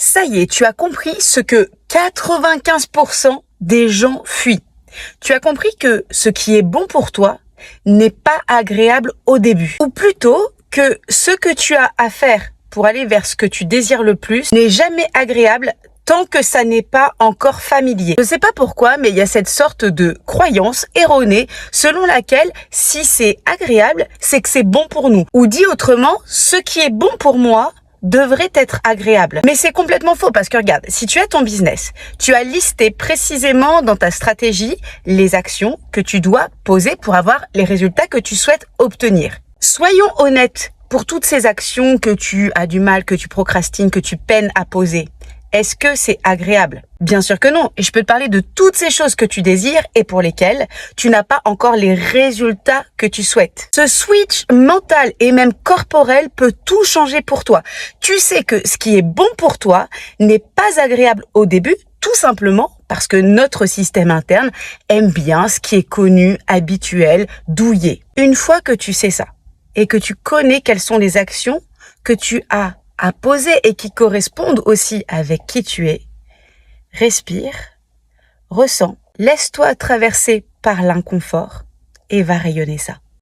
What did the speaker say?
Ça y est, tu as compris ce que 95% des gens fuient. Tu as compris que ce qui est bon pour toi n'est pas agréable au début. Ou plutôt que ce que tu as à faire pour aller vers ce que tu désires le plus n'est jamais agréable tant que ça n'est pas encore familier. Je ne sais pas pourquoi, mais il y a cette sorte de croyance erronée selon laquelle si c'est agréable, c'est que c'est bon pour nous. Ou dit autrement, ce qui est bon pour moi devrait être agréable. Mais c'est complètement faux parce que regarde, si tu as ton business, tu as listé précisément dans ta stratégie les actions que tu dois poser pour avoir les résultats que tu souhaites obtenir. Soyons honnêtes, pour toutes ces actions que tu as du mal, que tu procrastines, que tu peines à poser, est-ce que c'est agréable? Bien sûr que non. Et je peux te parler de toutes ces choses que tu désires et pour lesquelles tu n'as pas encore les résultats que tu souhaites. Ce switch mental et même corporel peut tout changer pour toi. Tu sais que ce qui est bon pour toi n'est pas agréable au début, tout simplement parce que notre système interne aime bien ce qui est connu, habituel, douillet. Une fois que tu sais ça et que tu connais quelles sont les actions que tu as à poser et qui correspondent aussi avec qui tu es, respire, ressens, laisse-toi traverser par l'inconfort et va rayonner ça.